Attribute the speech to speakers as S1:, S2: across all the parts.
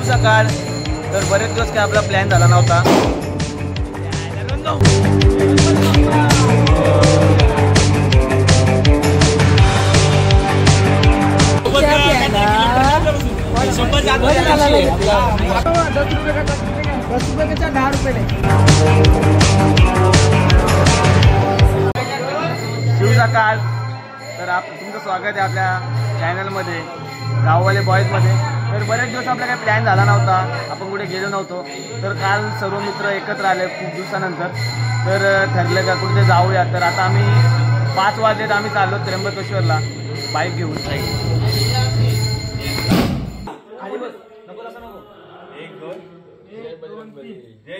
S1: सकाळ. तर बरेच दिवस काय आपला प्लॅन झाला नव्हता. शिव सकाळ. तर तुमचं स्वागत आहे आपल्या चॅनलमध्ये गाववाले बॉईजमध्ये. तर बरेच दिवस आपला काही प्लॅन झाला नव्हता, आपण कुठे गेलो नव्हतो. तर काल सर्व मित्र एकत्र आले खूप दिवसानंतर. तर ठरलं का कुठे जाऊया. तर आता आम्ही 5 वाजलेत, आम्ही चाललो त्र्यंबकेश्वरला बाईक घेऊन.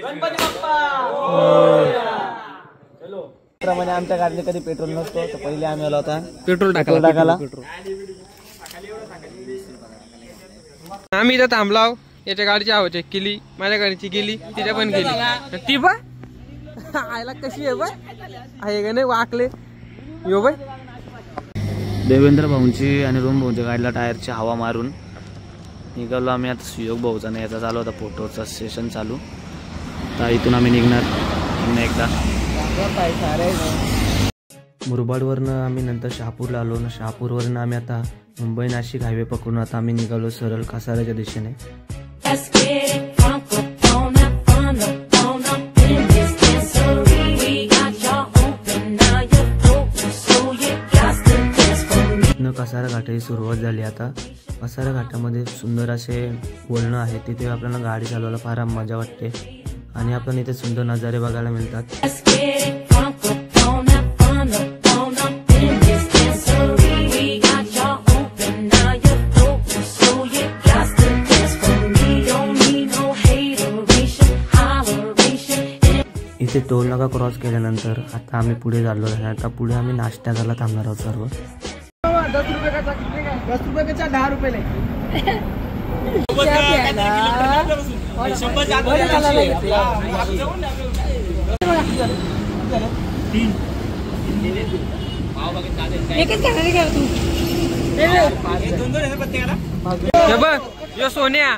S1: गणपती बाप्पा. प्रमाणे आमच्या गाडीला कधी पेट्रोल नसतो, तर पहिले आम्ही आलो होता पेट्रोल टाकायला.
S2: आम्ही इथं थांबलाव. याच्या गाडीची हवा चेक केली, माझ्या गाडीची गेली, तिच्या पण गेली. ती बा आयला कशी आहे बा, आहे का नाही वाकले यो बाय.
S1: देवेंद्र भाऊंची आणि रोम भाऊंच्या गाडीला टायरची हवा मारून निघालो आम्ही. आता सुयोग भाऊचा नाही, याचा चालू होता फोटोचा सेशन चालू. तर इथून आम्ही निघणार पुन्हा एकदा. मुरबाडवरनं आम्ही नंतर शहापूरला आलो ना. शहापूरवरनं आम्ही आता मुंबई नाशिक हायवे पकडून आता आम्ही निघालो सरळ कासाराच्या दिशेने. कसारा घाटाची सुरुवात झाली. आता कसारा घाटामध्ये सुंदर असे वळणं आहे, तिथे आपल्याला गाडी चालवायला फार मजा वाटते आणि आपण इथे सुंदर नजारे बघायला मिळतात. इथे टोल नाका क्रॉस केल्यानंतर आता आम्ही पुढे चाललो आहे. आता पुढे आम्ही नाश्ता करायला थांबणार आहोत सर्व.
S3: 10 रुपये का 10 रुपये ले.
S2: यो सोन्या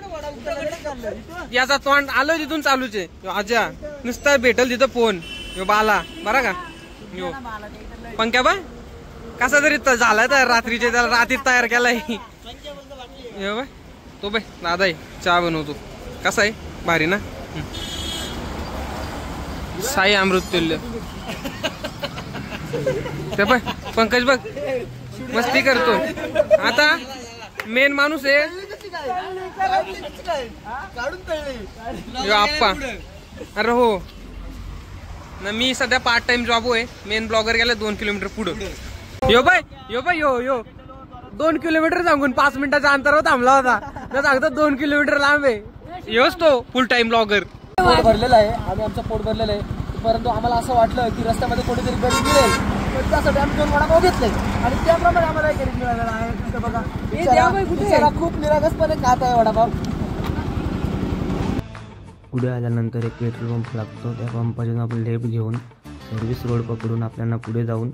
S2: याचा तोंड आलो तिथून चालूच आहे. आजा नुसता भेटल तिथं फोन. यो बाला बरा का यो पंक्या बा कसा तरी झालाय तयार रात्रीचे, त्याला रात्री तयार केलाय तो बाय. दादा आहे चहा बनवतो. कसा आहे भारी ना. साई अमृतुल्य ते बाय. पंकज बघ मस्ती करतो. आता मेन माणूस आहे आप्पा. अरे हो ना, मी सध्या पार्ट टाइम जॉब आहे. मेन ब्लॉगर गेला 2 किलोमीटर पुढं. यो बाय यो 2 किलोमीटर सांगून 5 मिनिटाच्या अंतरावर थांबला होता. तर सांगतो 2 किलोमीटर लांब आहे. योच तो फुल टाइम ब्लॉगर.
S3: पोट भरलेला आहे, आम्ही आमचं पोट भरलेलं आहे. परंतु आम्हाला असं वाटलं की रस्त्यामध्ये कुठेतरी गरीब मिळेल, तर त्यासाठी आम्ही 2 वडापाव घेतले आणि त्याप्रमाणे आम्हाला गरीब मिळालेला आहे. तिथं बघा खूप निरागसपणे खात आहे वडापाव.
S1: पुढे आल्यानंतर एक पेट्रोल पंप लागतो. त्या पंपातून आपण लेफ्ट घेऊन सर्व्हिस रोड पकडून आपल्याला पुढे जाऊन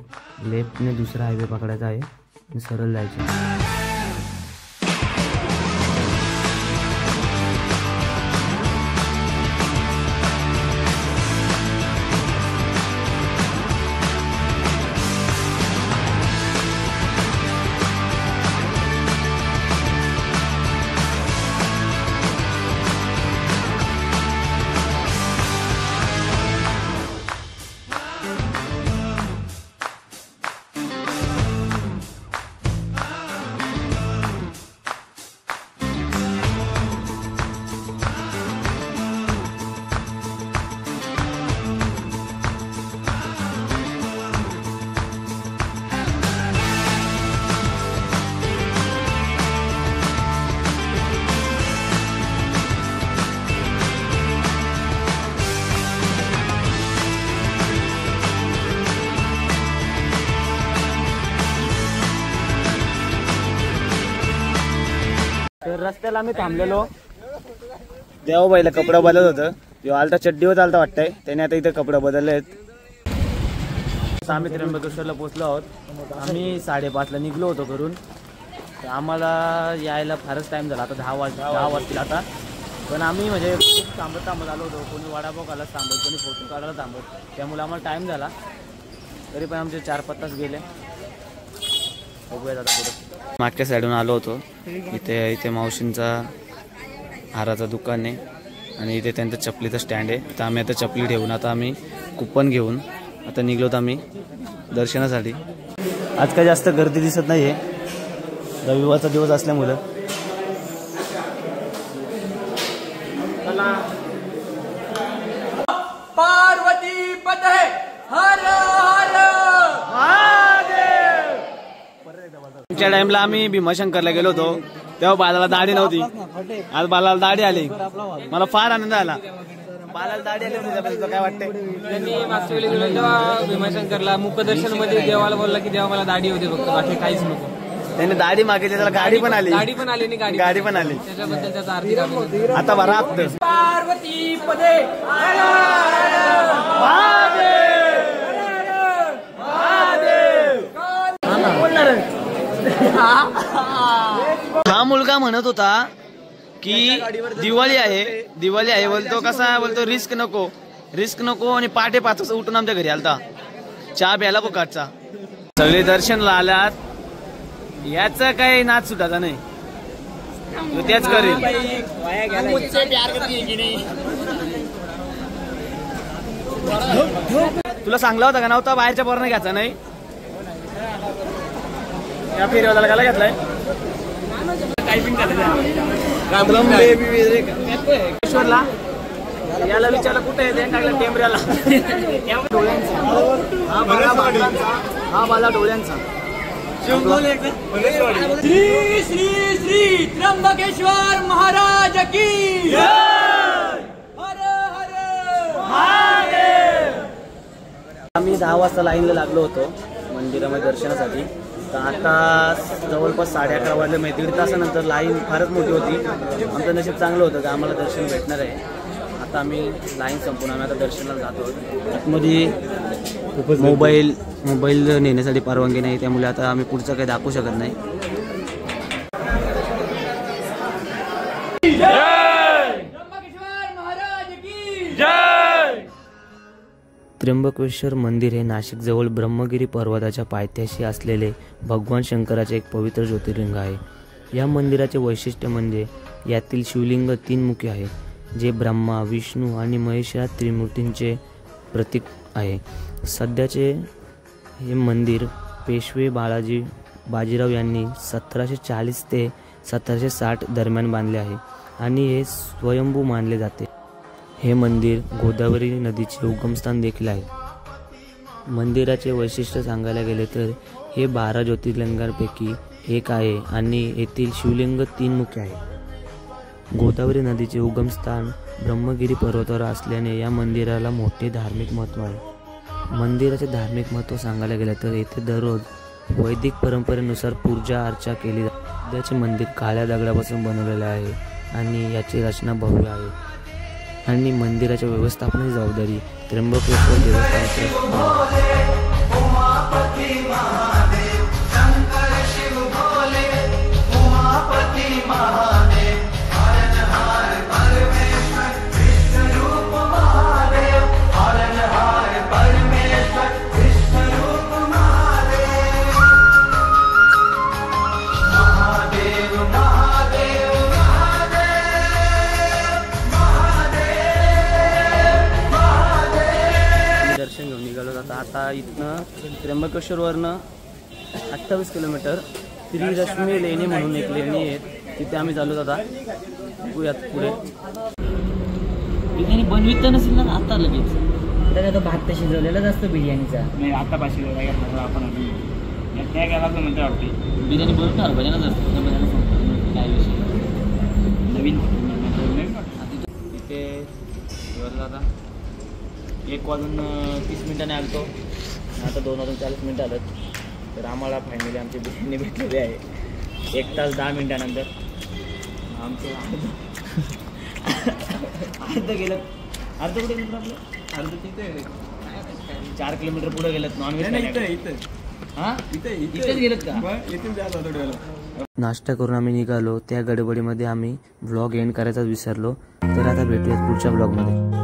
S1: लेफ्टने दुसरा हायवे पकडायचा आहे आणि सरळ जायचे.
S3: तर रस्त्याला आम्ही थांबलेलो. देवाबाईला कपडा बदलत होतं. जो आलता चड्डीवर चालता वाटतंय, त्याने आता इथे कपडे बदललेत. आम्ही त्र्यंबकेश्वरला पोहोचलो आहोत. आम्ही 5:30ला निघलो होतो घरून. तर आम्हाला यायला फारच टाइम झाला. आता 10 वाजतील आता.
S1: पण आम्ही म्हणजे खूप थांबत आलो होतो. कोणी वडापाव खायला थांबत, कोणी फोटो काढायला थांबत, त्यामुळे आम्हाला टाईम झाला. तरी पण आमचे 4-5 तास गेले. बघूया आता पुढे. मागच्या साईडून आलो होतो. इथे मावशींचा हाराचं दुकान आहे आणि इथे त्यांचं चपलीचं स्टँड आहे. तर आम्ही आता चपली ठेवून आता आम्ही कुपन घेऊन आता निघलोत आम्ही दर्शनासाठी. आज काय जास्त गर्दी दिसत नाही आहे, रविवारचा दिवस असल्यामुळं.
S2: पार्वती पते हर हर महादेव.
S1: त्या टाइमला आम्ही भीमाशंकरला गेलो होतो, तेव्हा बालाला दाढी नव्हती. आज बालाला दाढी आली, मला फार आनंद झाला. बालाला दाढी आली होती, काय वाटतंय?
S2: त्यांनी मागच्या वेळी गेलो तेव्हा भीमाशंकरला मुखदर्शन मध्ये देवाला बोलला की देवा मला दाढी होती फक्त, बाकी काहीच नको.
S1: त्याने दाढी मागितली, त्याला गाडी पण आली.
S2: गाडी पण आली नाही,
S1: गाडी पण आली.
S2: त्याच्याबद्दल त्याचा आरती आम्ही.
S1: आता बरा
S2: पार्वती पदे हर हर
S1: हा मुलगा म्हणत होता की दिवाळी आहे बोलतो. कसा बोलतो, रिस्क नको आणि पहाटे 5 वाजता उठून आमच्या घरी आलता चहा प्यायला फुकटचा. सगळे दर्शनला आल्यात, याचा काही नाच सुटायचा नाही, त्याच करेल. तुला सांगला होता का नव्हता बाहेरच्या पोरांना घ्यायचा नाही? या फेरीवाला गाला घेतलाय. ईश्वरला याला विचारलं कुठे येते, टाकलं टेंबऱ्याला. हा बाला डोळ्यांचा.
S2: श्री श्री श्री त्र्यंबकेश्वर महाराज की हर हर महादेव.
S1: आम्ही 10 वाजता लाईनला लागलो होतो मंदिरामध्ये दर्शनासाठी. तर आता जवळपास 11:30 वाजले. 1.5 तासानंतर लाईन फारच मोठी होती. आमचं नशीब चांगलं होतं की आम्हाला दर्शन भेटणार आहे. आता आम्ही लाईन संपून आम्ही आता दर्शनाला जातो. आतमध्ये मोबाईल नेण्यासाठी परवानगी नाही, त्यामुळे आता आम्ही पुढचं काही दाखवू शकत नाही. त्र्यंबकेश्वर मंदिर हे नाशिकजवळ ब्रह्मगिरी पर्वताच्या पायथ्याशी असलेले भगवान शंकराचे एक पवित्र ज्योतिर्लिंग आहे. या मंदिराचे वैशिष्ट्य म्हणजे यातील शिवलिंग 3 मुखी आहे, जे ब्रह्मा, विष्णू आणि महेश या त्रिमूर्तींचे प्रतीक आहे. सध्याचे हे मंदिर पेशवे बाजीराव यांनी 1740 ते 1760 दरम्यान बांधले आहे आणि हे स्वयंभू मानले जाते. हे मंदिर गोदावरी नदीचे उगमस्थान देखील आहे. मंदिराचे वैशिष्ट्य सांगायला गेले तर हे 12 ज्योतिर्लिंगांपैकी एक आहे आणि येथील शिवलिंग 3 मुखी आहे. गोदावरी नदीचे उगमस्थान ब्रह्मगिरी पर्वतावर असल्याने या मंदिराला मोठे धार्मिक महत्त्व आहे. मंदिराचे धार्मिक महत्त्व सांगायला गेले तर येथे दररोज वैदिक परंपरेनुसार पूजा अर्चा केली जाते. सध्याचे मंदिर काळ्या दगडापासून बनवलेले आहे आणि याची रचना भव्य आहे आणि मंदिराच्या व्यवस्थापनाची जबाबदारी त्र्यंबकेश्वर देवस्थान. दर्शन घेऊन निघालो. आता इथनं त्र्यंबकेश्वरवरनं 28 किलोमीटर त्रिरश्मी लेणी म्हणून एक लेणी आहे, तिथे आम्ही चालू. आता बघूयात पुढे. बिर्याणी बनवित तर नसेल ना आता लगेच? तर आता भात तर शिजवलेलाच असतो बिर्याणीचा. नाही आता भाजी आपण त्या गेला तर म्हणते वाटते बिर्याणी बनवणार भजनच असतं. काय विषय नवीन तिथे आता 1 वाजून 30 मिनिटांनी आलतो, आता 2 वाजून 40 मिनिटं आलं. तर आम्हाला फायनली आमची बिर्याणी भेटलेली आहे 1 तास 10 मिनिटानंतर. आमचं अर्ध गेलं. अर्ध कुठे गेलं आपलं? अर्ध तिथे 4 किलोमीटर पुढे गेलं. नॉनव्हेज हां इथेच गेलं का? इथून जायचं होतं.
S4: नाश्ता करून आम्ही निघालो. त्या गडबडीमध्ये आम्ही व्लॉग एंड करायचाच विसरलो. तर आता भेटूयात पुढच्या व्लॉगमध्ये.